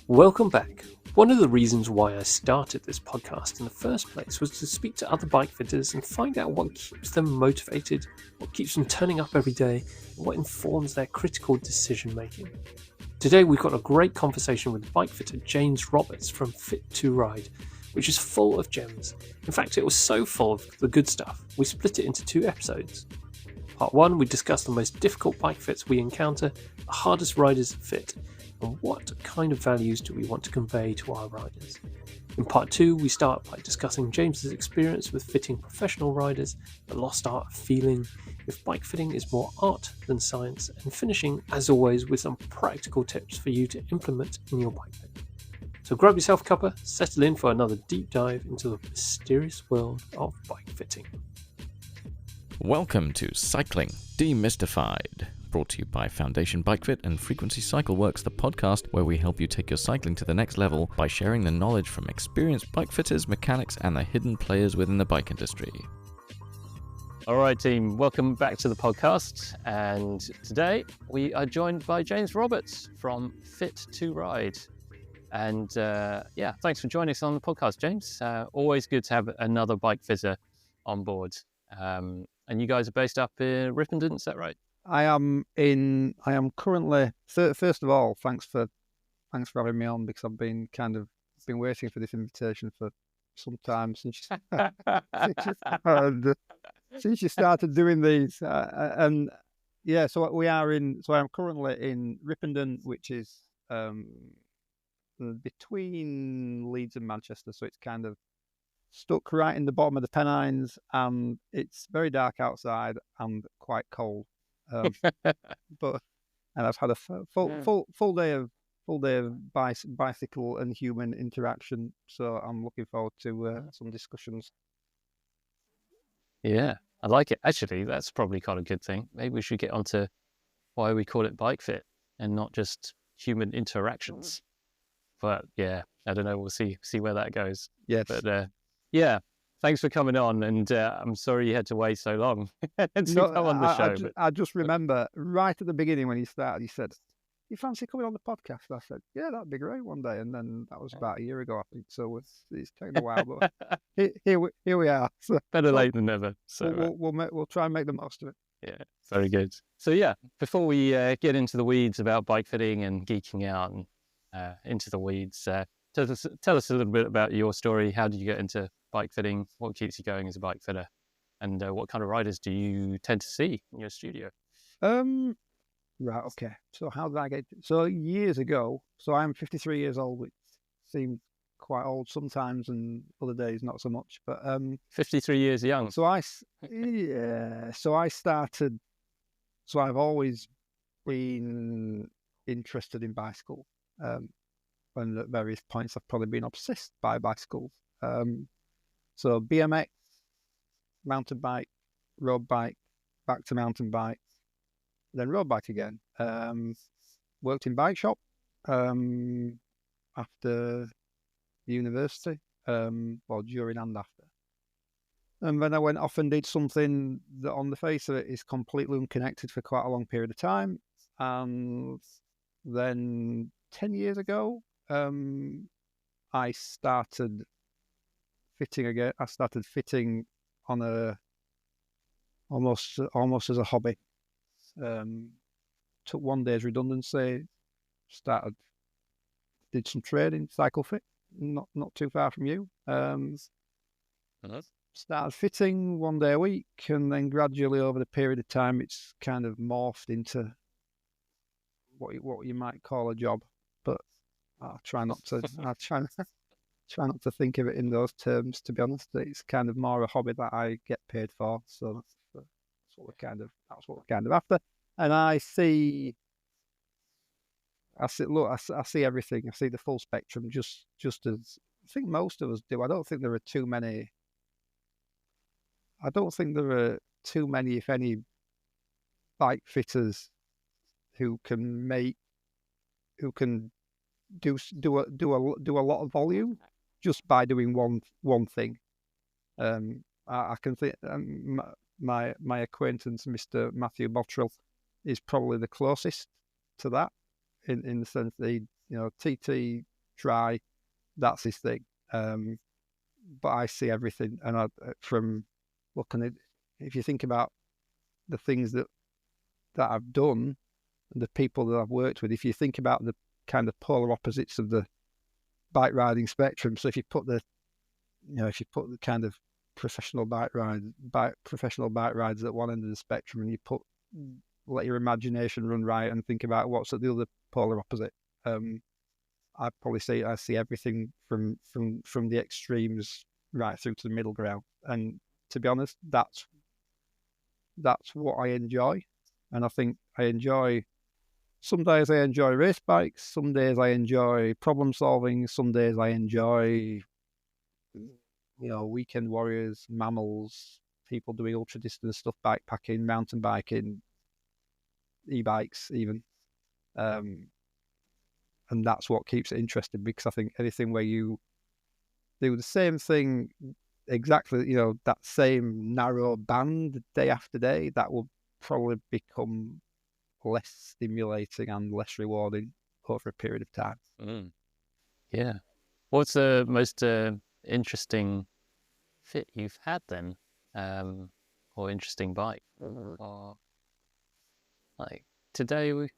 Welcome back. One of the reasons why I started this podcast in the first place was to speak to other bike fitters and find out what keeps them motivated, what keeps them turning up every day, and what informs their critical decision making. Today we've got a great conversation with bike fitter James Roberts from Fit2Ride, which is full of gems. In fact, it was so full of the good stuff, we split it into 2 episodes. Part 1, we discussed the most difficult bike fits we encounter, the hardest riders fit, and what kind of values do we want to convey to our riders. In part 2, we start by discussing James's experience with fitting professional riders, the lost art of feeling, if bike fitting is more art than science, and finishing, as always, with some practical tips for you to implement in your bike fit. So grab yourself a cuppa, settle in for another deep dive into the mysterious world of bike fitting. Welcome to Cycling Demystified, brought to you by Foundation Bike Fit and Frequency Cycle Works, the podcast where we help you take your cycling to the next level by sharing the knowledge from experienced bike fitters, mechanics, and the hidden players within the bike industry. All right, team, welcome back to the podcast. And today we are joined by James Roberts from Fit2Ride. And thanks for joining us on the podcast, James. Always good to have another bike fitter on board. And you guys are based up in Ripon, is that right? I am currently. First of all, thanks for having me on, because I've been waiting for this invitation for some time since you started doing these. So I'm currently in Ripon, which is between Leeds and Manchester, so it's kind of stuck right in the bottom of the Pennines, and it's very dark outside and quite cold. But I've had a full day of bicycle and human interaction, so I'm looking forward to some discussions. Yeah, I like it. Actually, that's probably quite a good thing. Maybe we should get onto why we call it bike fit and not just human interactions. But yeah, I don't know. We'll see where that goes. Yes. But thanks for coming on, and I'm sorry you had to wait so long to come on the show. I just remember right at the beginning when he started, he said, "You fancy coming on the podcast?" I said, "Yeah, that'd be great one day." And then that was about a year ago, I think. So it's taken a while, but here we are. So, better late than never. So we'll try and make the most of it. Yeah, very good. So yeah, before we get into the weeds about bike fitting and geeking out and into the weeds, tell us a little bit about your story. How did you get into bike fitting? What keeps you going as a bike fitter? And what kind of riders do you tend to see in your studio? Right, okay. So how did I get... So years ago, so I'm 53 years old, which seems quite old sometimes, and other days not so much. But 53 years young. So I started... So I've always been interested in bicycle. And at various points I've probably been obsessed by bicycles. So BMX, mountain bike, road bike, back to mountain bike, then road bike again. Worked in bike shop after university, or during and after. And then I went off and did something that on the face of it is completely unconnected for quite a long period of time. And then 10 years ago, I started fitting again. I started fitting on almost as a hobby. Took one day's redundancy, did some training, cycle fit, not too far from you. Started fitting one day a week, and then gradually over the period of time, it's kind of morphed into what you might call a job. But I try not to think of it in those terms, to be honest. It's kind of more a hobby that I get paid for. So that's what we're kind of after. And I see everything. I see the full spectrum, just as I think most of us do. I don't think there are too many, if any, bike fitters who can do a lot of volume just by doing one thing. I can think my acquaintance, Mr. Matthew Bottrell, is probably the closest to that in the sense that he, TT try. That's his thing. But I see everything, and from looking at, if you think about the things that I've done, and the people that I've worked with, if you think about the kind of polar opposites of the bike riding spectrum, so if you put the kind of professional bike rides at one end of the spectrum, and you let your imagination run riot and think about what's at the other polar opposite. I see everything from the extremes right through to the middle ground. And to be honest, that's what I enjoy. And I think some days I enjoy race bikes, some days I enjoy problem solving, some days I enjoy, weekend warriors, mammals, people doing ultra distance stuff, bikepacking, mountain biking, e-bikes even. And that's what keeps it interesting, because I think anything where you do the same thing exactly, that same narrow band day after day, that will probably become less stimulating and less rewarding over a period of time. Yeah. What's the most interesting fit you've had then, or interesting bike? Or like today was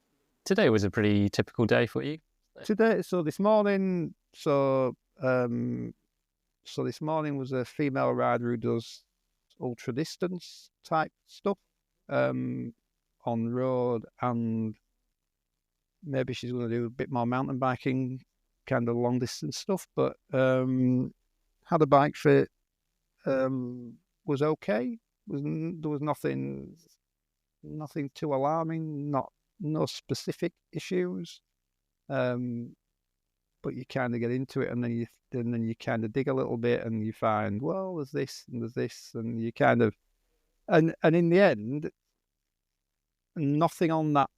a pretty typical day for you. This morning was a female rider who does ultra distance type stuff on road, and maybe she's going to do a bit more mountain biking, kind of long distance stuff. But had a bike fit, was okay. There was nothing too alarming, no specific issues. But you kind of get into it, and then you kind of dig a little bit, and you find, well, there's this and there's this, and you kind of, and in the end, nothing on that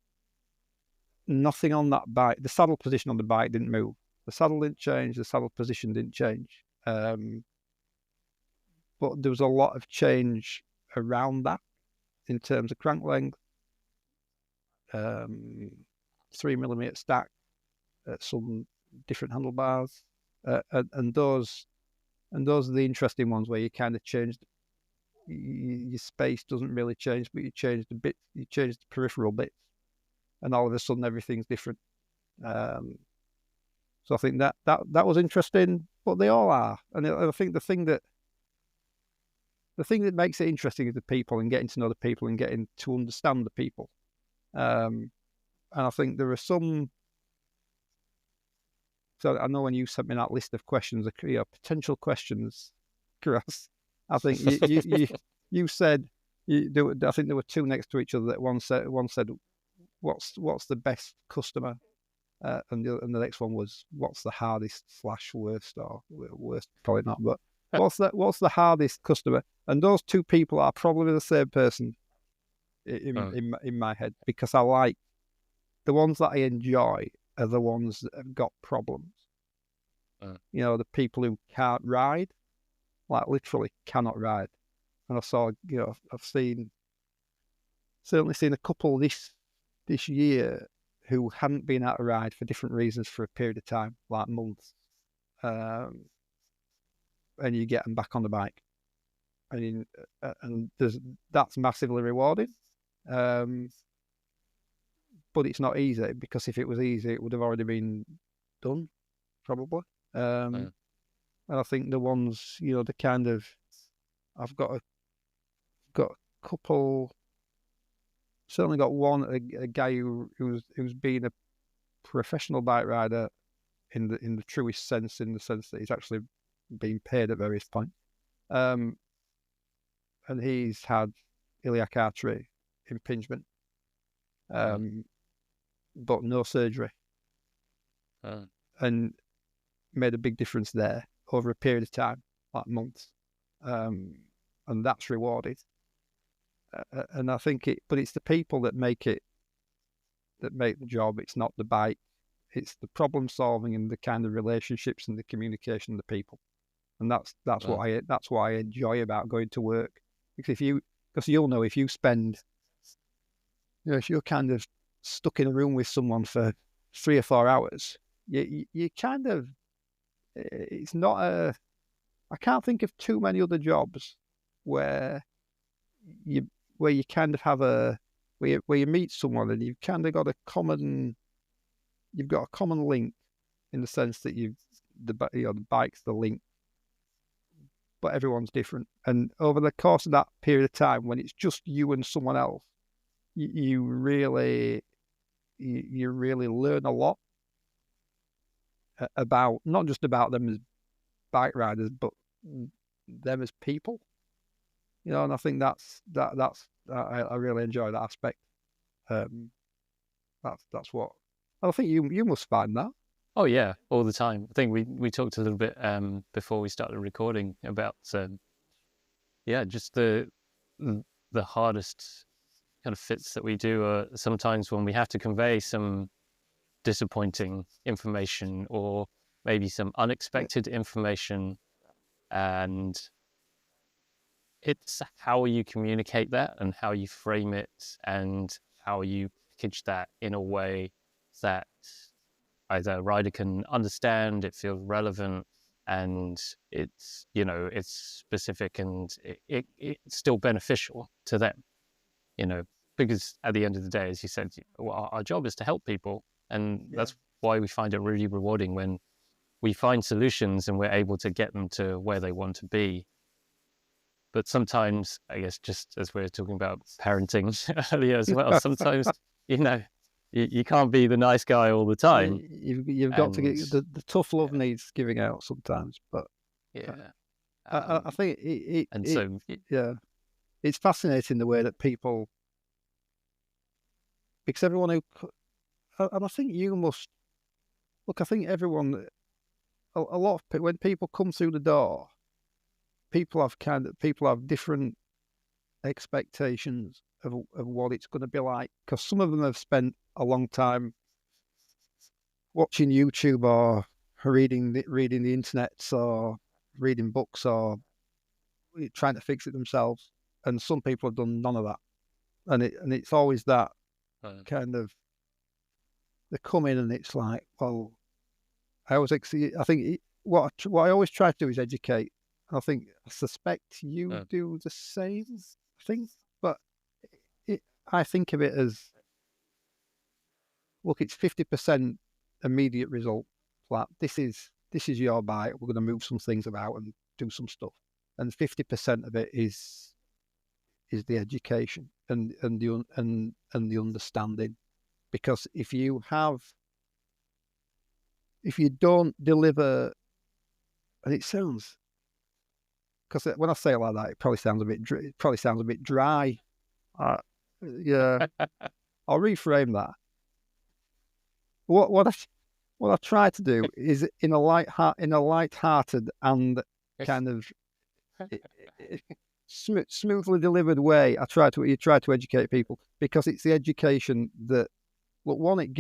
bike. The saddle position on the bike didn't move. The saddle didn't change. The saddle position didn't change. But there was a lot of change around that in terms of crank length, 3mm stack, some different handlebars, and those are the interesting ones where you kind of change. Your space doesn't really change, but you change the peripheral bits, and all of a sudden everything's different. So I think that was interesting, but they all are. And I think the thing that makes it interesting is the people, and getting to know the people, and getting to understand the people. And I think there are some. So I know when you sent me that list of questions, potential questions, Chris, I think you said, I think there were two next to each other. That one said, what's the best customer, and the next one was, what's the hardest / worst, or worst probably not, but what's the hardest customer? And those two people are probably the same person in my head, because I like the ones that I enjoy are the ones that have got problems. The people who can't ride, like literally cannot ride. And I saw, I've certainly seen a couple this year who hadn't been out to ride for different reasons for a period of time, like months. And you get them back on the bike. And that's massively rewarding. But it's not easy, because if it was easy, it would have already been done, probably. And I think the ones, the kind of, I've got a couple. Certainly got one, a guy who's been a professional bike rider in the truest sense, in the sense that he's actually been paid at various points. And he's had iliac artery impingement. But no surgery, and made a big difference there over a period of time, like months, and that's rewarded. And I think it's the people that make the job. It's not the bike. It's the problem solving and the kind of relationships and the communication of the people, and that's what I enjoy about going to work. Because you'll know, if you spend, if you're kind of stuck in a room with someone for 3 or 4 hours, you kind of, it's not I can't think of too many other jobs where you kind of have where you meet someone and you've kind of got you've got a common link in the sense that the bike's the link, but everyone's different. And over the course of that period of time, when it's just you and someone else, you really learn a lot about, not just about them as bike riders, but them as people. And I think that's I really enjoy that aspect. That's what I think you must find that. Oh yeah, all the time. I think we talked a little bit before we started recording about just the hardest kind of fits that we do are sometimes when we have to convey some disappointing information or maybe some unexpected information, and it's how you communicate that and how you frame it and how you package that in a way that either a rider can understand, it feels relevant, and it's specific, and it's still beneficial to them, because at the end of the day, as you said, our job is to help people, and that's why we find it really rewarding when we find solutions and we're able to get them to where they want to be. But sometimes, I guess, just as we were talking about parenting earlier as well, sometimes, you can't be the nice guy all the time. You've got to get the tough love needs giving out sometimes. But I think it's fascinating the way that people, because everyone and I think you must look. I think everyone, a lot of people, when people come through the door, people have different expectations of what it's going to be like, because some of them have spent a long time watching YouTube or reading the internet or reading books or trying to fix it themselves, and some people have done none of that, and it's always that kind of, they come in and it's like, well, I think what I always try to do is educate. I suspect you do the same thing, but I think of it as, look, it's 50% immediate result. Like, this is your bike. We're going to move some things about and do some stuff, and 50% of it is the education and the understanding. Because if you don't deliver, and it sounds, because when I say it like that, it probably sounds a bit dry. Yeah, I'll reframe that. What I try to do is in a light-hearted and kind of smoothly delivered way. You try to educate people, because it's the education that, look, one, it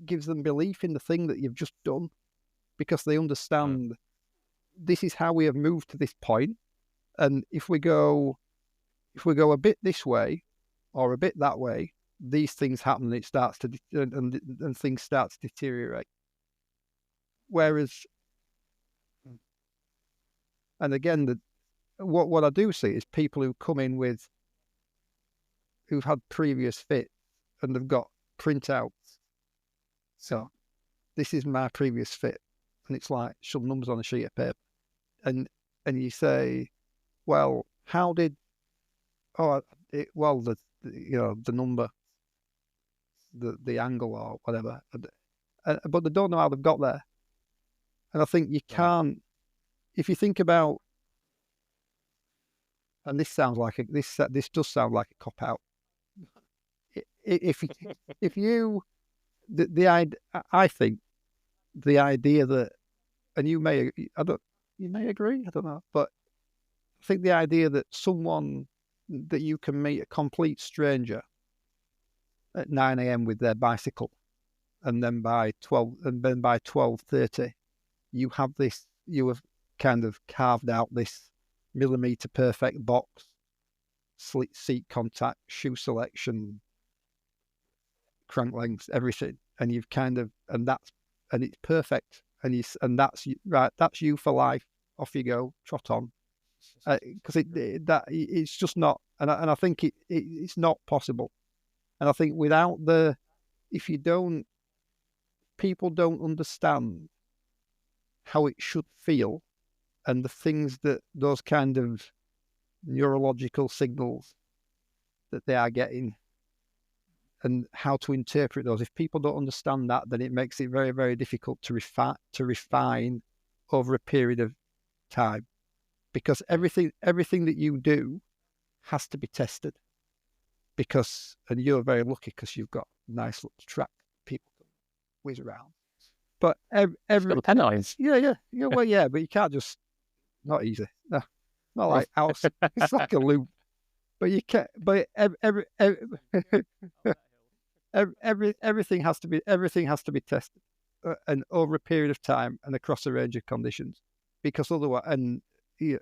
gives them belief in the thing that you've just done, because they understand this is how we have moved to this point, and if we go a bit this way or a bit that way, these things happen, and it starts to and things start to deteriorate. Whereas, and again, what I do see is people who come in who've had previous fit and they've got printouts. So this is my previous fit, and it's like some numbers on a sheet of paper, and you say, well, how did? The number, the angle or whatever, but they don't know how they've got there. And I think you can't, if you think about, and this sounds like this does sound like a cop out. I think the idea that, and you may agree, I don't know, but I think the idea that someone that you can meet, a complete stranger, at 9 a.m. with their bicycle, and then by 12:30, you have kind of carved out this millimeter perfect box, seat contact, shoe selection, crank lengths, everything, and you've kind of, and it's perfect, and that's right. That's you for life. Off you go, trot on, because it's just not, and I think it's not possible. And I think without people don't understand how it should feel, and the things that those kind of neurological signals that they are getting, and how to interpret those. If people don't understand that, then it makes it very, very difficult to refine over a period of time, because everything that you do has to be tested. And you're very lucky because you've got a nice little track people can whiz around. But every Got the penalties. yeah, well, yeah, but you can't just, not easy. No, not like house. It's like a loop. But you can't. But everything has to be tested, and over a period of time and across a range of conditions, because otherwise, and you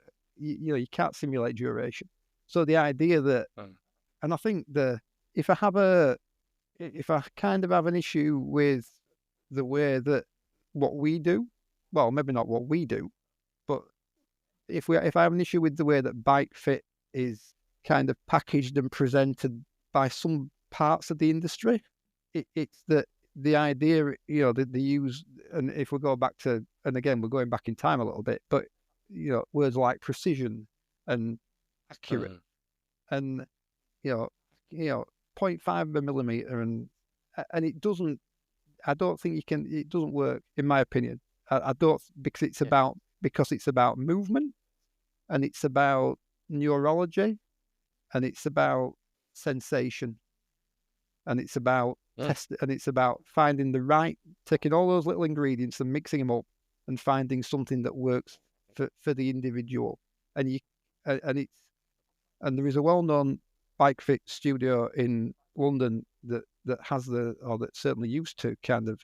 can't simulate duration. So the idea that, and I think if I kind of have an issue with the way that what we do, well, maybe not what we do, but if I have an issue with the way that bike fit is kind of packaged and presented by some parts of the industry, it's that the idea, that they use, and if we go back to, and again, we're going back in time a little bit, but, words like precision and accurate and, 0.5 of a millimeter, and it doesn't, I don't think it doesn't work, in my opinion. I don't, because it's about movement, and it's about neurology, and it's about sensation, and it's about and it's about finding taking all those little ingredients and mixing them up and finding something that works for the individual. And there is a well-known bike fit studio in London that that certainly used to kind of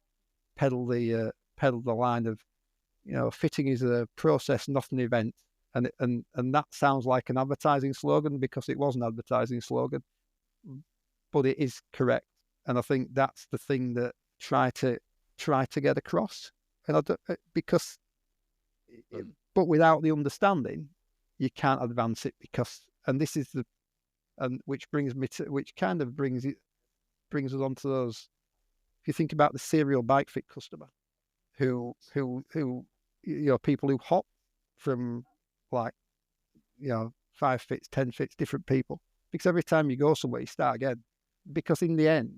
peddle the line of, fitting is a process, not an event. And that sounds like an advertising slogan, because it was an advertising slogan, but it is correct. And I think that's the thing that try to get across. And but without the understanding, you can't advance it, which brings us on to those. If you think about the serial bike fit customer, who people who hop from, like, 5 fits, 10 fits, different people, because every time you go somewhere, you start again. Because in the end,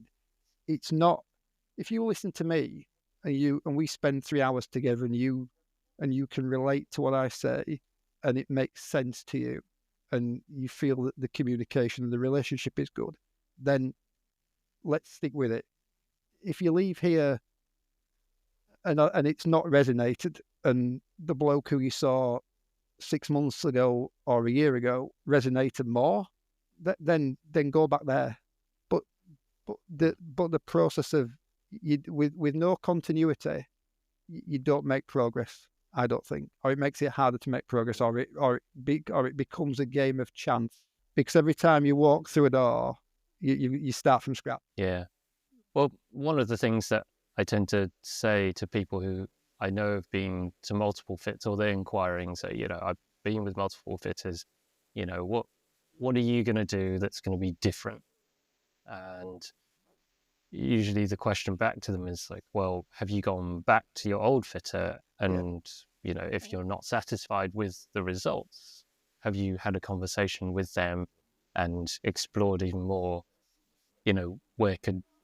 it's not, if you listen to me and we spend 3 hours together, and you can relate to what I say, and it makes sense to you, and you feel that the communication and the relationship is good, then let's stick with it. If you leave here and it's not resonated, and the bloke who you saw 6 months ago or a year ago resonated more, then go back there. But the process of with no continuity, you don't make progress, I don't think, or it makes it harder to make progress, or it becomes a game of chance, because every time you walk through a door, you start from scratch. Yeah. Well, one of the things that I tend to say to people who I know have been to multiple fits, or they're inquiring, so, I've been with multiple fitters, what are you going to do that's going to be different? And usually the question back to them is like, well, have you gone back to your old fitter? And, if you're not satisfied with the results, have you had a conversation with them and explored even more, where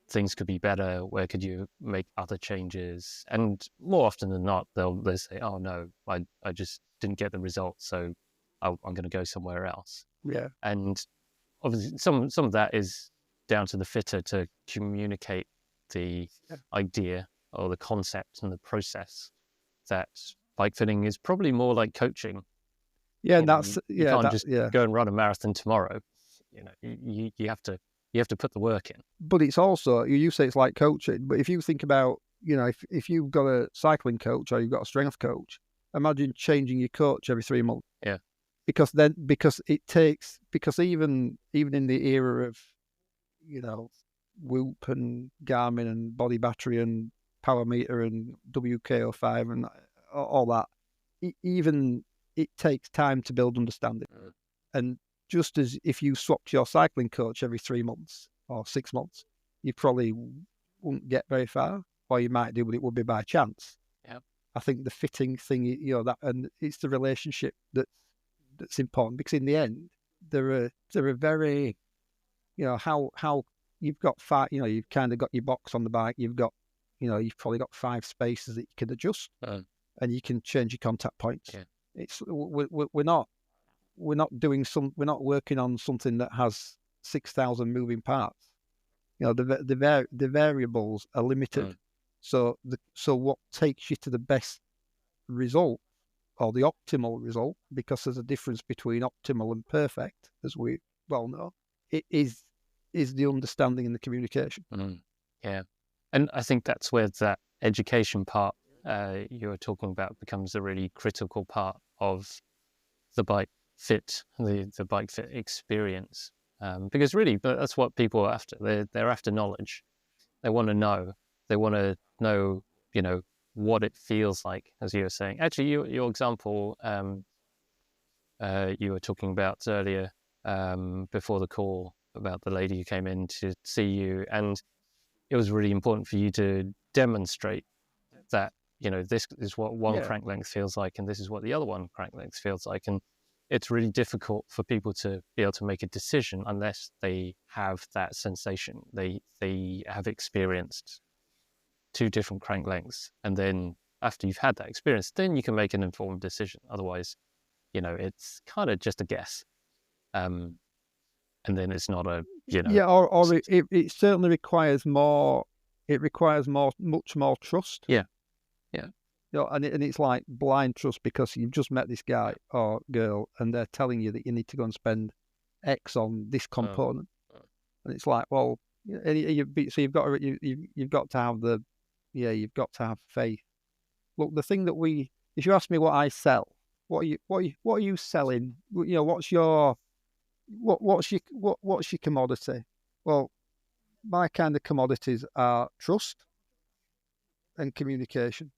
things could be better? Where could you make other changes? And more often than not, they'll say, oh no, I just didn't get the results, so I'm going to go somewhere else. Yeah. And obviously some of that is down to the fitter to communicate the idea or the concept and the process, that bike fitting is probably more like coaching. Yeah, you can't just go and run a marathon tomorrow. You have to put the work in. But it's also, you say it's like coaching, but if you think about, if you've got a cycling coach or you've got a strength coach, imagine changing your coach every 3 months. Yeah. Because even in the era of, Whoop and Garmin and body battery and power meter and WKO5 and all that. Even it takes time to build understanding. And just as if you swapped your cycling coach every 3 months or 6 months, you probably wouldn't get very far, or you might do, but it would be by chance. Yeah. I think the fitting thing, that, and it's the relationship that's important, because in the end, they're a very, how you've got five, you've kind of got your box on the bike, you've got, you've probably got 5 spaces that you can adjust, and you can change your contact points. Yeah. It's we're not working on something that has 6,000 moving parts. The variables are limited. So what takes you to the best result, or the optimal result, because there's a difference between optimal and perfect, as we well know, it is the understanding and the communication. Yeah. And I think that's where that education part you were talking about becomes a really critical part of the bike fit, the bike fit experience. Because really, that's what people are after. They're after knowledge. They want to know. They want to know, what it feels like, as you were saying. Actually, your example you were talking about earlier before the call about the lady who came in to see you, and it was really important for you to demonstrate that, this is what one crank length feels like, and this is what the other one crank length feels like. And it's really difficult for people to be able to make a decision unless they have that sensation. They have experienced 2 different crank lengths, and then after you've had that experience, then you can make an informed decision. Otherwise, it's kind of just a guess, and then it's not a or it certainly requires more. It requires much more trust. Yeah. And it's like blind trust, because you've just met this guy or girl, and they're telling you that you need to go and spend X on this component, and it's like, well, so you've got to have you've got to have faith. Look, the thing that if you ask me what I sell, what are you selling? What's your commodity? Well, my kind of commodities are trust and communication,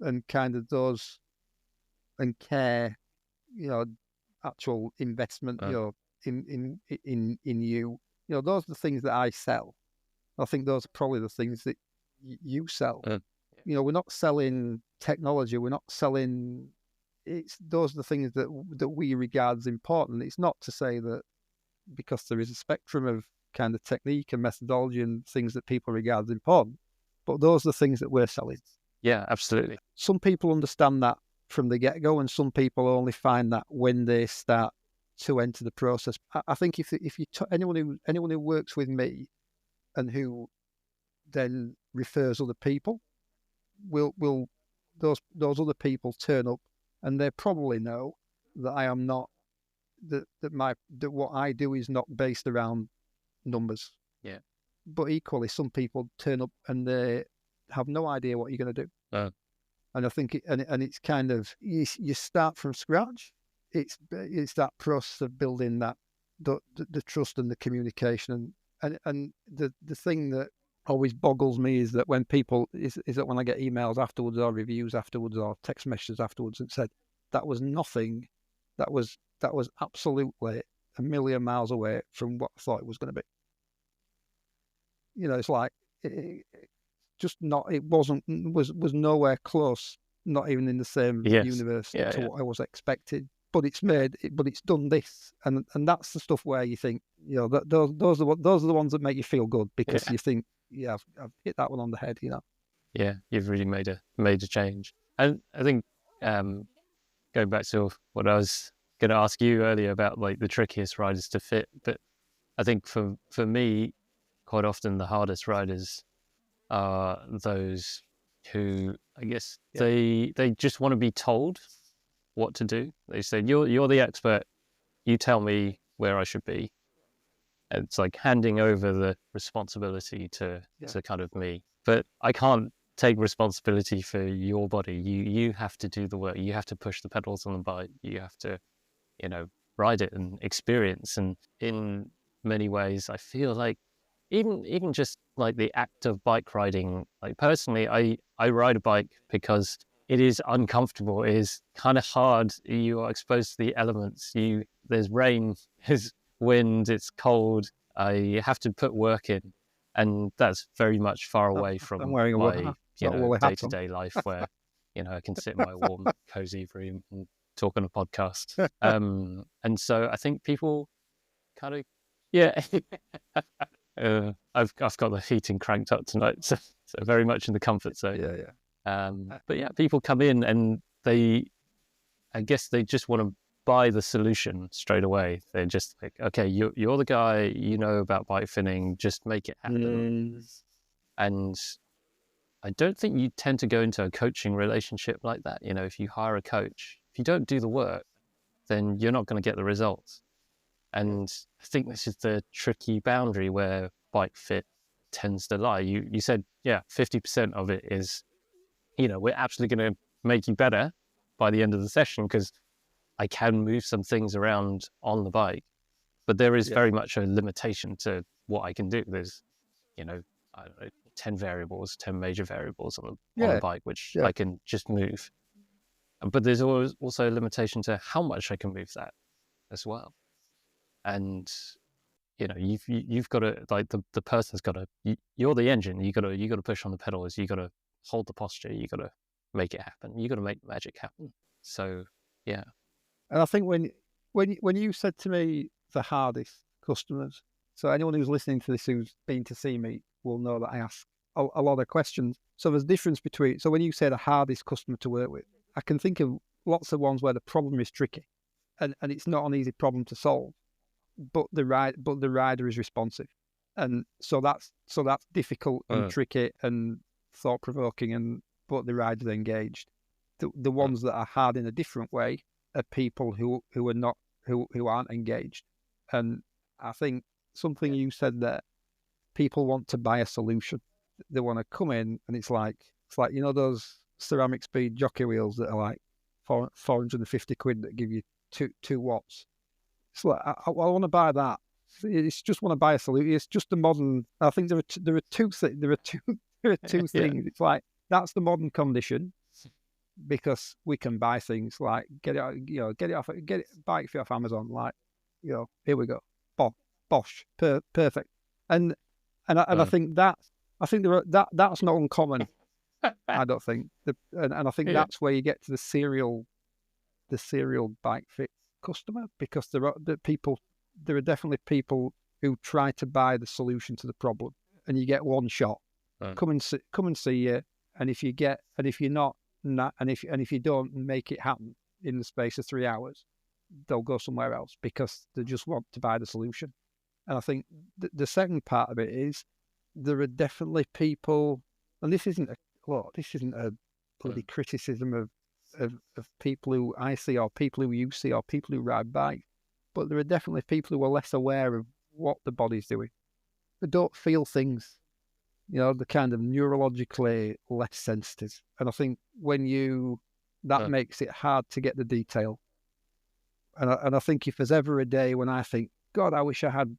and kind of those, and care, actual investment, in you. Those are the those that I sell. I think those are probably the things that you sell. We're not selling technology. We're not selling. Those are the things that we regard as important. It's not to say that, because there is a spectrum of kind of technique and methodology and things that people regard as important, but those are the things that we're selling. Yeah, absolutely. Some people understand that from the get-go, and some people only find that when they start to enter the process. I think if anyone who works with me and who then refers other people, will those other people turn up, and they probably know that I am not, that what I do is not based around numbers. Yeah. But equally, some people turn up and they have no idea what you're going to do. And I think it's kind of, you start from scratch. It's that process of building that the trust and the communication, and the thing that always boggles me is that when people is that when I get emails afterwards, or reviews afterwards, or text messages afterwards, and said that was nothing, that was absolutely a million miles away from what I thought it was going to be. It's like just not. It was nowhere close, not even in the same universe to what I was expecting. But it's done this, and that's the stuff where you think, that those are the ones that make you feel good, because you think, I've hit that one on the head, Yeah, you've really made a change. And I think going back to what I was going to ask you earlier about, like, the trickiest riders to fit, but I think for me, quite often the hardest riders are those who, I guess, they just want to be told what to do. They say, you're the expert, you tell me where I should be. And it's like handing over the responsibility to kind of me. But I can't take responsibility for your body. You have to do the work. You have to push the pedals on the bike. You have to, ride it and experience. And in many ways, I feel like even just like the act of bike riding. Like personally, I ride a bike because it is uncomfortable. It is kind of hard. You are exposed to the elements. There's rain, there's wind, it's cold. I have to put work in, and that's very much far away I'm from wearing a my got a woolly hat on. day-to-day life where I can sit in my warm, cozy room and talk on a podcast. And so I think people kind of, yeah. I've got the heating cranked up tonight, so very much in the comfort zone. Yeah. But yeah, people come in and I guess they just want to buy the solution straight away. They're just like, okay, you're the guy, you know about bike fitting, just make it happen. And I don't think you tend to go into a coaching relationship like that. If you hire a coach, if you don't do the work, then you're not going to get the results. And I think this is the tricky boundary where bike fit tends to lie. You said, 50% of it is, we're absolutely going to make you better by the end of the session because I can move some things around on the bike. But there is very much a limitation to what I can do. There's, I don't know, 10 major variables on a bike, which I can just move. But there's also a limitation to how much I can move that as well. And you've got to, like, the person's got to, you're the engine. You got to push on the pedals. You got to hold the posture. You got to make it happen. You got to make magic happen. So yeah. And I think when you said to me the hardest customers, so anyone who's listening to this who's been to see me will know that I ask a lot of questions. So there's a difference between. So when you say the hardest customer to work with, I can think of lots of ones where the problem is tricky, and it's not an easy problem to solve. But the rider is responsive, and so that's difficult and tricky and thought provoking, but the rider's engaged. The ones that are hard in a different way are people who aren't engaged. And I think something you said there, people want to buy a solution. They want to come in, and it's like those ceramic speed jockey wheels that are like 450 quid that give you 2 watts. It's like, I want to buy that. It's just want to buy a solution. It's just the modern. I think there are two things. It's like that's the modern condition, because we can buy things like get it bike fit off Amazon. Like, here we go, bosh, perfect. And I think that's not uncommon. I don't think, and I think that's where you get to the serial bike fit customer, because there are definitely people who try to buy the solution to the problem, and you get one shot. Come and see you, and if you don't make it happen in the space of 3 hours, they'll go somewhere else because they just want to buy the solution. And I think the second part of it is there are definitely people, and this isn't a bloody criticism of people who I see, or people who you see, or people who ride bike, but there are definitely people who are less aware of what the body's doing. They don't feel things, they're kind of neurologically less sensitive. And I think that makes it hard to get the detail. And I think if there's ever a day when I think, God, I wish I had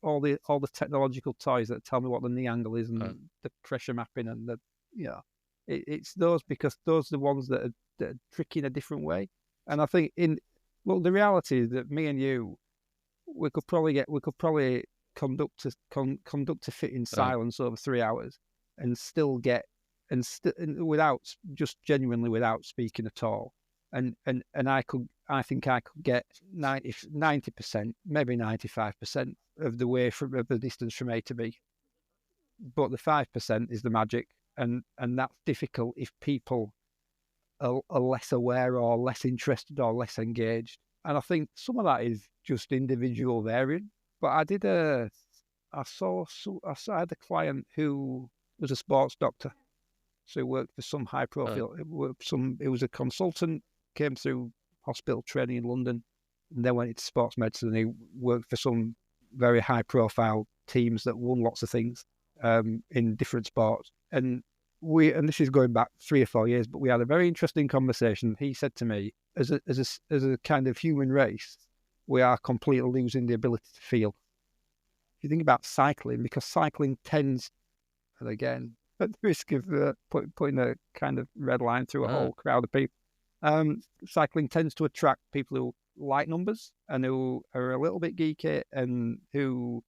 all the technological toys that tell me what the knee angle is and the pressure mapping and it's those, because those are the ones that are tricky in a different way. And I think the reality is that me and you, we could probably conduct a fit in silence over 3 hours and still get without speaking at all. And I think I could get 90%, maybe 95% of the way of the distance from A to B. But the 5% is the magic, and that's difficult if people are less aware or less interested or less engaged. And I think some of that is just individual variant. But I had a client who was a sports doctor, so he worked for some high profile. He was a consultant, came through hospital training in London, and then went into sports medicine. And he worked for some very high profile teams that won lots of things in different sports. And this is going back 3 or 4 years, but we had a very interesting conversation. He said to me, as a kind of human race, we are completely losing the ability to feel. you think about cycling, because cycling tends, and again, at the risk of putting a kind of red line through a whole crowd of people, cycling tends to attract people who like numbers and who are a little bit geeky and who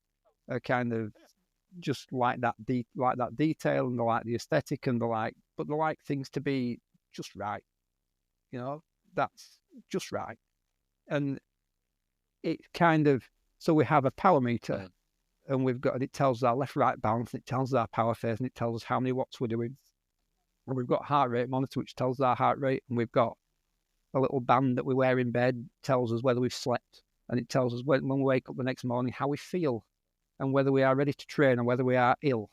are kind of just like that detail, and they like the aesthetic, and but they like things to be just right. That's just right. And it kind of, so we have a power meter, and it tells us our left-right balance, and it tells us our power phase, and it tells us how many watts we're doing. And we've got heart rate monitor, which tells us our heart rate, and we've got a little band that we wear in bed, tells us whether we've slept, and it tells us when we wake up the next morning how we feel, and whether we are ready to train or whether we are ill.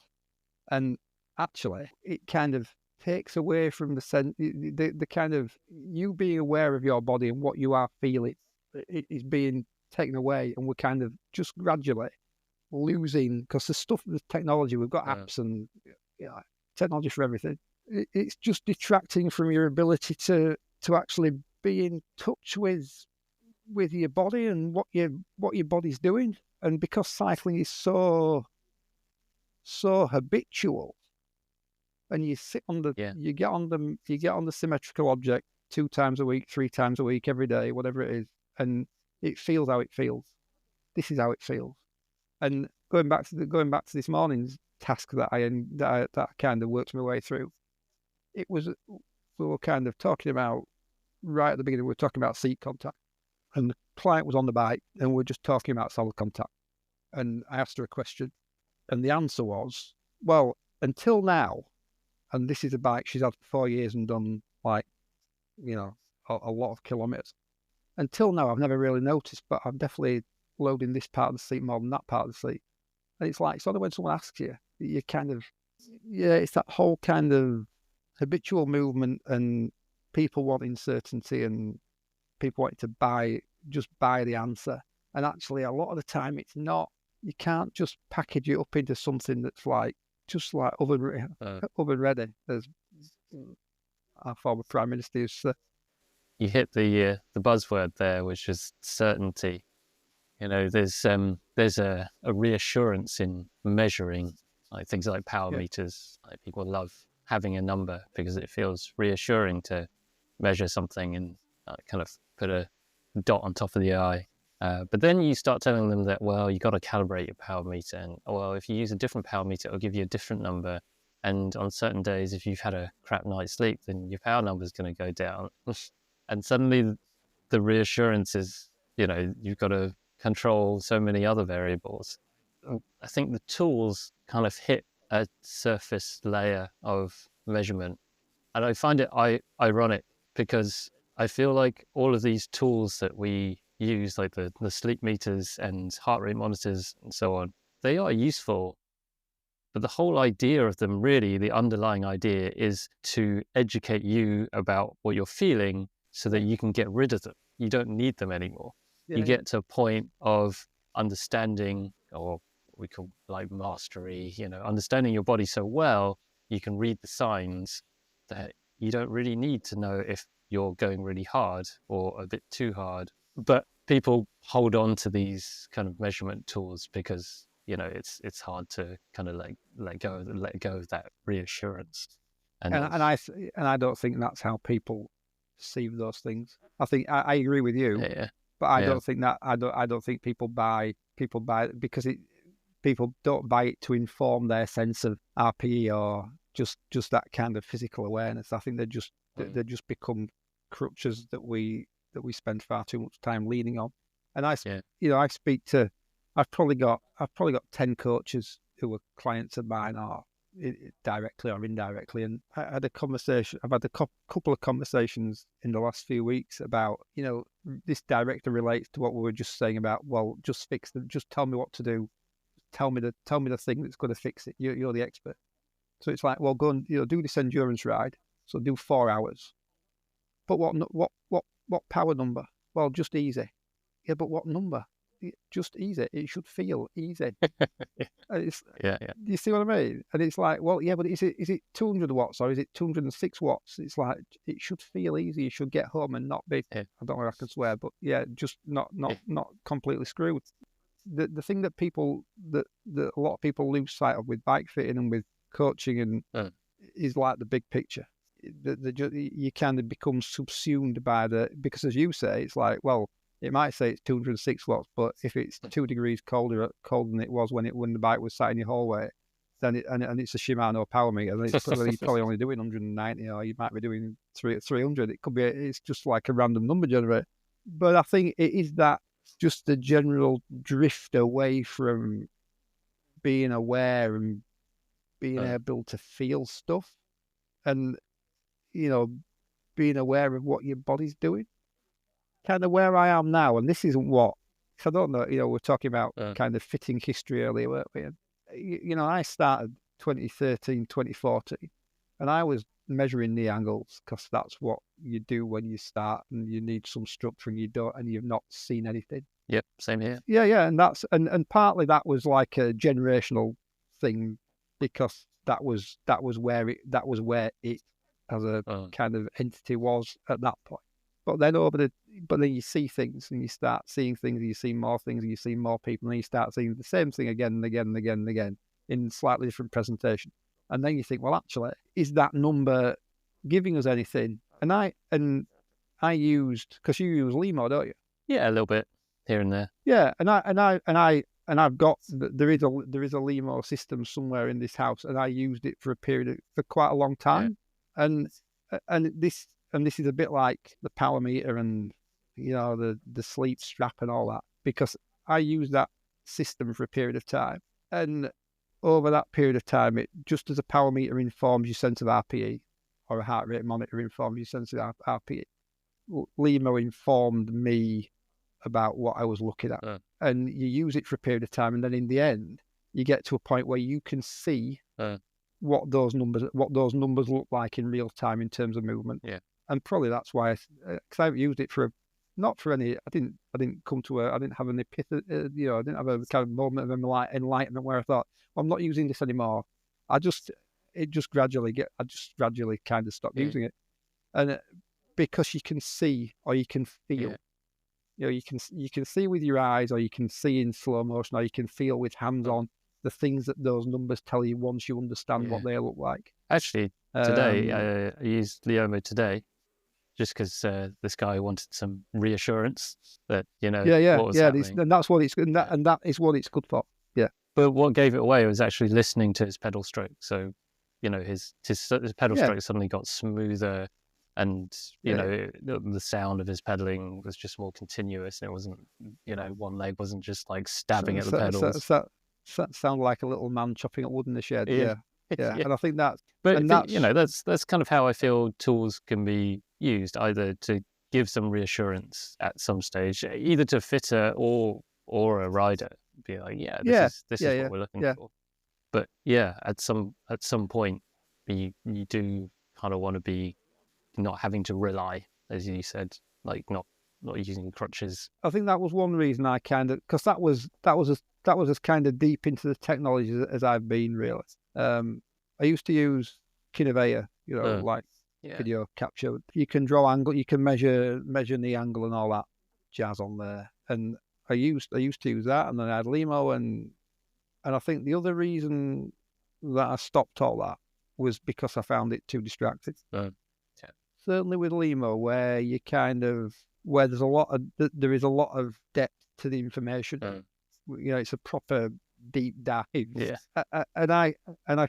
And actually, it kind of takes away from the kind of you being aware of your body and what you are feeling. It is being taken away, and we're kind of just gradually losing, because the technology, we've got apps and technology for everything. It's just detracting from your ability to actually be in touch with your body and what your body's doing. And because cycling is so habitual, and you sit on you get on the symmetrical object 2 times a week, 3 times a week, every day, whatever it is, and it feels how it feels. This is how it feels. And going back to this morning's task that I kind of worked my way through, it was, we were kind of talking about, right at the beginning, we were talking about seat contact, and the client was on the bike, and we were just talking about solid contact. And I asked her a question, and the answer was, well, until now, and this is a bike she's had for 4 years and done a lot of kilometers. Until now, I've never really noticed, but I'm definitely loading this part of the seat more than that part of the seat. And it's like, sort of when someone asks you, you kind of, it's that whole kind of habitual movement, and people wanting certainty, and people wanting to just buy the answer. And actually, a lot of the time, it's not. You can't just package it up into something that's just like oven ready, as our former Prime Minister used to say. You hit the buzzword there, which is certainty. There's a reassurance in measuring, like things like power meters. Like, people love having a number because it feels reassuring to measure something and kind of put a dot on top of the I. But then you start telling them that, well, you got to calibrate your power meter, and well, if you use a different power meter, it'll give you a different number. And on certain days, if you've had a crap night's sleep, then your power number is going to go down. And suddenly, the reassurance is, you've got to control so many other variables. I think the tools kind of hit a surface layer of measurement, and I find it ironic, because I feel like all of these tools that we use, like the sleep meters and heart rate monitors and so on, they are useful, but the whole idea of them, really, the underlying idea, is to educate you about what you're feeling so that you can get rid of them. You don't need them anymore. You get to a point of understanding, or we call like mastery, understanding your body so well, you can read the signs that you don't really need to know if you're going really hard or a bit too hard. But people hold on to these kind of measurement tools because, it's hard to kind of let go of that reassurance. And I don't think that's how people perceive those things. I think I agree with you. But I don't think that. I don't think people buy it because people don't buy it to inform their sense of RPE or just that kind of physical awareness. I think they just become crutches that we spend far too much time leaning on. And I've probably got 10 coaches who are clients of mine, or directly or indirectly, and I had a conversation. I've had a couple of conversations in the last few weeks about, this directly relates to what we were just saying about, well, just fix them, just tell me what to do, tell me the thing that's going to fix it. You're the expert. So it's like, well, go and do this endurance ride. So do 4 hours. But what power number? Well, just easy. Yeah, but what number? Just easy. It should feel easy. You see what I mean? And it's like, well, yeah, but is it 200 watts or is it 206 watts? It's like, it should feel easy. You should get home and not be, I don't know if I can swear, but just not completely screwed. the thing that that a lot of people lose sight of with bike fitting and with coaching and is like the big picture. You kind of become subsumed by because as you say, it's like, well, it might say it's 206 watts, but if it's 2 degrees colder than it was when the bike was sat in your hallway, then and it's a Shimano power meter, then you're probably only doing 190, or you might be doing 300. It could be, it's just like a random number generator. But I think it is that just the general drift away from being aware and being able to feel stuff, and being aware of what your body's doing. Kind of where I am now, and this isn't what, I don't know, we're talking about kind of fitting history earlier, weren't we? And, I started 2013, 2014, and I was measuring knee angles because that's what you do when you start and you need some structure and you've not seen anything. Yep, same here. Yeah, and that's and partly that was like a generational thing because that was where it as a kind of entity was at that point. But then then you see things and you start seeing things and you see more things and you see more people and you start seeing the same thing again and again and again and again in slightly different presentation. And then you think, well, actually, is that number giving us anything? And I used, because you use Limo, don't you? Yeah, a little bit here and there. Yeah, and I've got, there is a Limo system somewhere in this house, and I used it for quite a long time. Yeah. And this is a bit like the power meter and the sleep strap and all that, because I used that system for a period of time, and over that period of time, it just as a power meter informs your sense of RPE, or a heart rate monitor informs your sense of RPE, Limo informed me about what I was looking at. And you use it for a period of time, and then in the end, you get to a point where you can see what those numbers look like in real time in terms of movement. Yeah. And probably that's why, because I've used it not for any. I didn't have an epiphany. I didn't have a kind of moment of enlightenment where I thought, well, I'm not using this anymore. I just gradually kind of stopped using it, and because you can see or you can feel. Yeah. You can see with your eyes, or you can see in slow motion, or you can feel with hands on the things that those numbers tell you once you understand what they look like. Actually, today I used Leomo today, just because this guy wanted some reassurance that what was happening. And that's what it's and that is what it's good for. Yeah. But what gave it away was actually listening to his pedal stroke. So, his pedal stroke suddenly got smoother. And, the sound of his pedaling was just more continuous. And it wasn't, one leg wasn't just like stabbing at the pedals. Sound like a little man chopping up wood in the shed. Yeah. And I think that's... But, that's kind of how I feel tools can be used, either to give some reassurance at some stage, either to a fitter or a rider. Be like, this is what we're looking for. But, at some point, you do kind of want to be not having to rely, as you said, like not using crutches. I think that was one reason I kind of, because that was as kind of deep into the technology as I've been, really. I used to use conveyor, video capture. You can draw angle, you can measure the angle and all that jazz on there. And I used to use that, and then I had Limo, and I think the other reason that I stopped all that was because I found it too distracting. Certainly with Limo, where there is a lot of depth to the information. It's a proper deep dive. Yeah. And I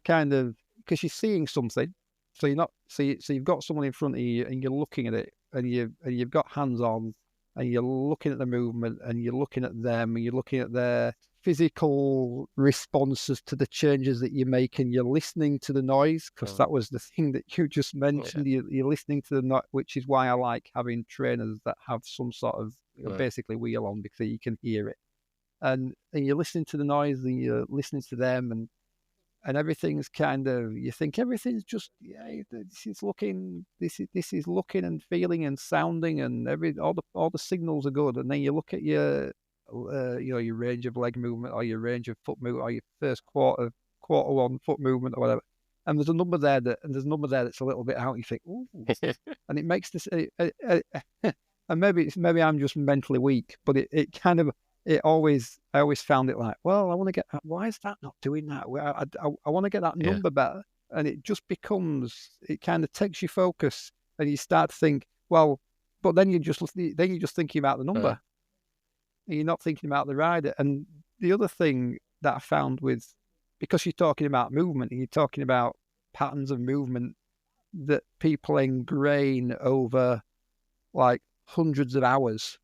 kind of, because you're seeing something, so you've got someone in front of you and you're looking at it, and you've got hands on, and you're looking at the movement, and you're looking at them, and you're looking at their physical responses to the changes that you make, and you're listening to the noise, because that was the thing that you just mentioned. You're listening to the noise, which is why I like having trainers that have some sort of basically wheel on, because you can hear it, and you're listening to the noise, and you're listening to them, and everything's kind of, you think everything's just this is looking and feeling and sounding, and all the signals are good, and then you look at your range of leg movement, or your range of foot movement, or your first quarter one foot movement, or whatever. And there's a number there that's a little bit out. You think, ooh, and it makes this. And maybe I'm just mentally weak, but it I always found it like, well, I want to get, why is that not doing that? Well, I want to get that Yeah. number better. And it just becomes, it kind of takes your focus and you start to think, well, but then you're just thinking about the number. And you're not thinking about the rider. And the other thing that I found because you're talking about movement and you're talking about patterns of movement that people ingrain over like hundreds of hours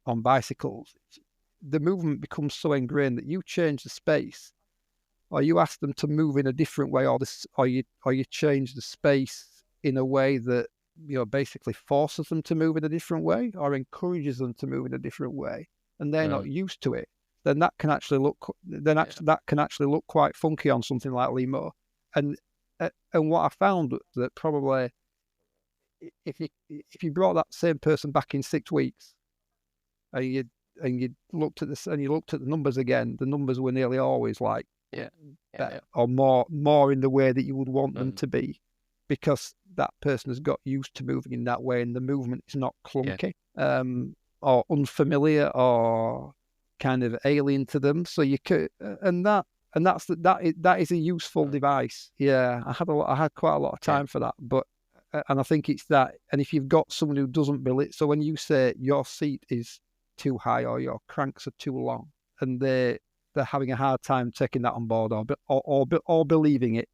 on bicycles, the movement becomes so ingrained that you change the space, or you ask them to move in a different way, or you change the space in a way that basically forces them to move in a different way, or encourages them to move in a different way, and they're not used to it. Then that can actually look quite funky on something like Limo. And what I found that probably if you brought that same person back in 6 weeks, and you looked at the numbers again, the numbers were nearly always like better, or more in the way that you would want them to be, because that person has got used to moving in that way, and the movement is not clunky, or unfamiliar, or kind of alien to them. So you could, that is a useful device. Yeah, I had quite a lot of time for that, but. And I think it's that. And if you've got someone who doesn't bill it, so when you say your seat is too high or your cranks are too long, and they're having a hard time taking that on board or believing it,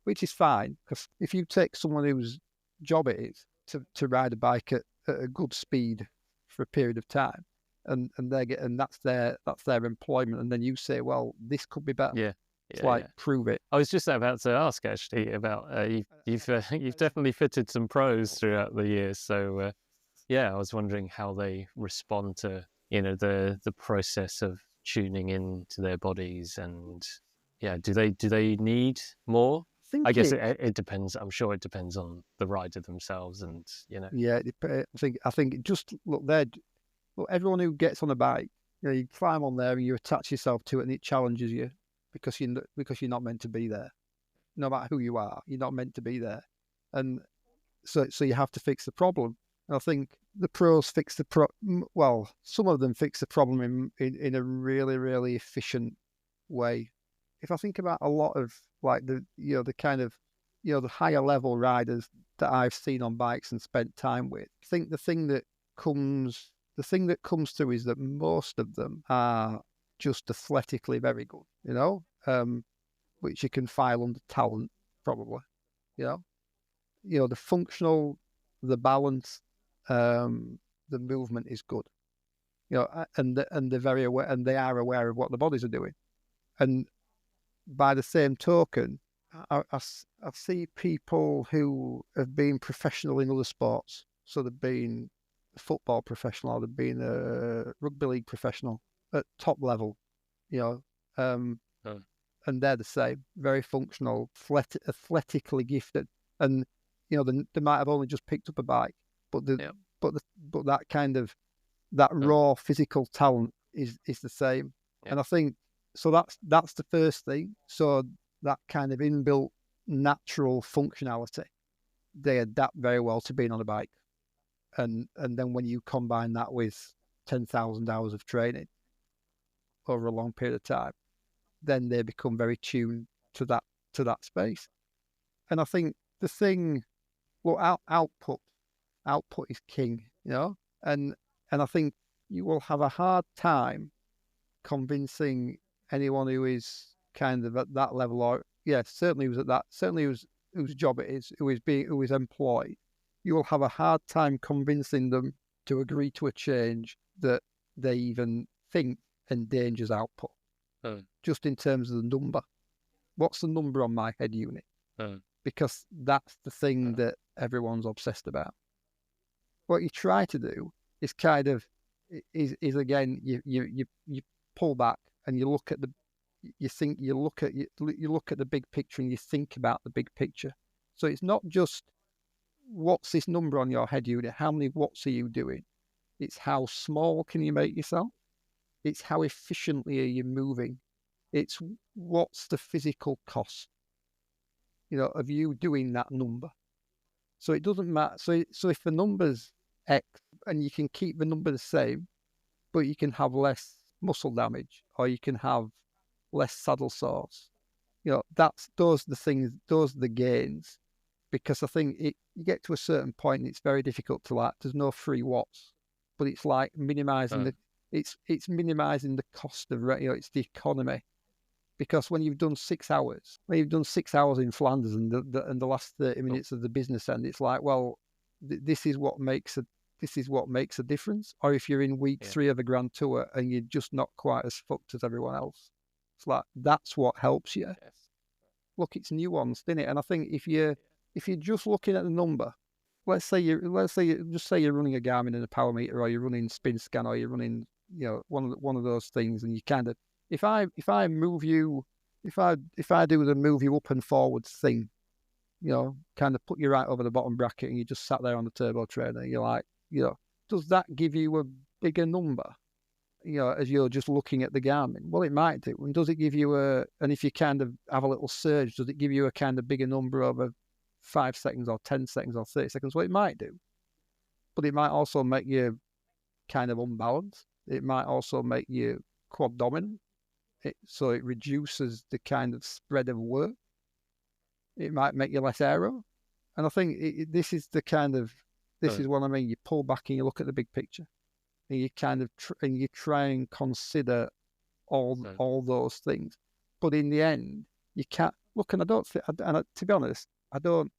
which is fine, because if you take someone whose job it is to ride a bike at a good speed for a period of time, and that's their employment, and then you say, well, this could be better. It's prove it. I was just about to ask actually about you've definitely fitted some pros throughout the years, so I was wondering how they respond to the process of tuning into their bodies, and do they need more? I guess it depends. I'm sure it depends on the rider themselves, and Yeah, I think just look there. Look, everyone who gets on a bike, you climb on there and you attach yourself to it, and it challenges you. Because you're not meant to be there, no matter who you are, you're not meant to be there, and so you have to fix the problem. And I think the pros fix some of them fix the problem in a really, really efficient way. If I think about a lot of like the kind of the higher level riders that I've seen on bikes and spent time with, I think the thing that comes through is that most of them are just athletically very good, which you can file under talent, probably. The functional, the balance, the movement is good. And they're very aware, and they are aware of what the bodies are doing. And by the same token, I see people who have been professional in other sports, so they've been a football professional, or they've been a rugby league professional at top level, and they're the same, very functional, athletically gifted, and they might have only just picked up a bike, but that kind of raw physical talent is the same. And I think so. That's the first thing. So that kind of inbuilt natural functionality, they adapt very well to being on a bike, and then when you combine that with 10,000 hours of training over a long period of time, then they become very tuned to that space. And I think the thing, output is king, and I think you will have a hard time convincing anyone who is kind of at that level, or whose job it is, who is employed. You will have a hard time convincing them to agree to a change that they even think endangers output. Just in terms of the number. What's the number on my head unit? Because that's the thing that everyone's obsessed about. What you try to do is kind of is again you pull back and you look at the big picture, and you think about the big picture. So it's not just what's this number on your head unit, how many watts are you doing? It's how small can you make yourself? It's how efficiently are you moving? It's what's the physical cost, of you doing that number. So it doesn't matter. So if the number's X and you can keep the number the same, but you can have less muscle damage, or you can have less saddle sores. Those are the gains. Because I think you get to a certain point and it's very difficult to there's no free watts, but it's like minimizing it's minimizing the cost of, it's the economy. Because when you've done 6 hours, in Flanders and the last 30 minutes of the business end, it's like, well, this is what makes a difference. Or if you're in week 3 of a Grand Tour and you're just not quite as fucked as everyone else, it's like, that's what helps you. Yes. Look, it's nuanced, isn't it? And I think if you're just looking at the number, let's say you're running a Garmin and a power meter, or you're running Spin Scan, or you're running one of those things, and you kind of, if I do the move you up and forwards thing, kind of put you right over the bottom bracket, and you just sat there on the turbo trainer, you're like, does that give you a bigger number? As you're just looking at the Garmin? Well, it might do. And does it give you and if you kind of have a little surge, does it give you a kind of bigger number over 5 seconds or 10 seconds or 30 seconds? Well, it might do. But it might also make you kind of unbalanced. It might also make you quad dominant. So it reduces the kind of spread of work. It might make you less aero. And I think this is what I mean. You pull back and you look at the big picture. And you kind of you try and consider all those things, but in the end, you can't look. And I don't think, and to be honest, I don't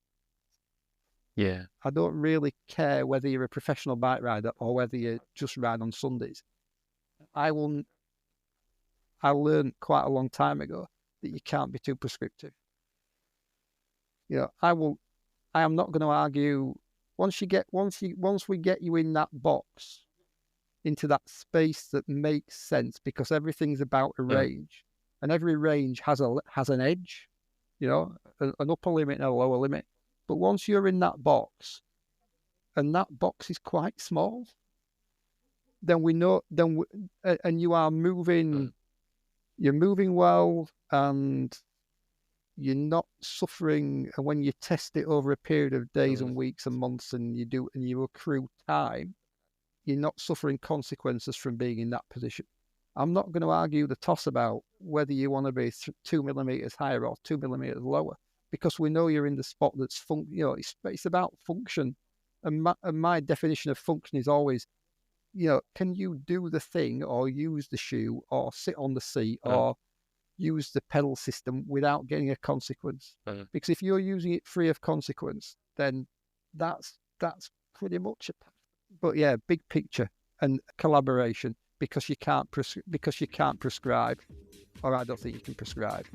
really care whether you're a professional bike rider or whether you just ride on Sundays. I learned quite a long time ago that you can't be too prescriptive. I am not going to argue. Once we get you in that box, into that space that makes sense, because everything's about a range, and every range has an edge, an upper limit and a lower limit. But once you're in that box, and that box is quite small, then we know, and you are moving, you're moving well, and you're not suffering. And when you test it over a period of days and weeks and months, and you accrue time, you're not suffering consequences from being in that position. I'm not going to argue the toss about whether you want to be 2 millimeters higher or 2 millimeters lower, because we know you're in the spot that's it's about function. And my definition of function is always, can you do the thing, or use the shoe, or sit on the seat, or use the pedal system without getting a consequence? Because if you're using it free of consequence, then that's pretty much a. But yeah, big picture and collaboration, because you can't prescribe, or I don't think you can prescribe.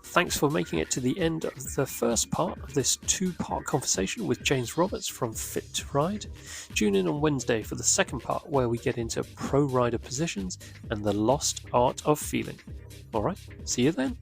Thanks for making it to the end of the first part of this 2-part conversation with James Roberts from Fit2Ride. Tune in on Wednesday for the second part, where we get into pro rider positions and the lost art of feeling. Alright, see you then.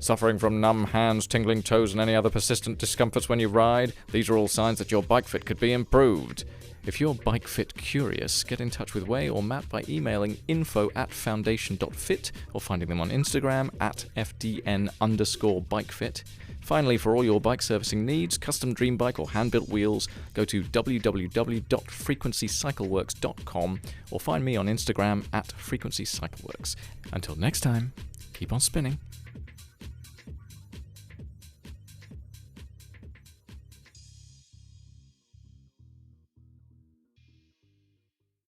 Suffering from numb hands, tingling toes, and any other persistent discomforts when you ride? These are all signs that your bike fit could be improved. If you're bike fit curious, get in touch with Way or Matt by emailing info@foundation.fit or finding them on Instagram @FDN_bikefit. Finally, for all your bike servicing needs, custom dream bike or hand-built wheels, go to www.frequencycycleworks.com or find me on Instagram @frequencycycleworks. Until next time, keep on spinning.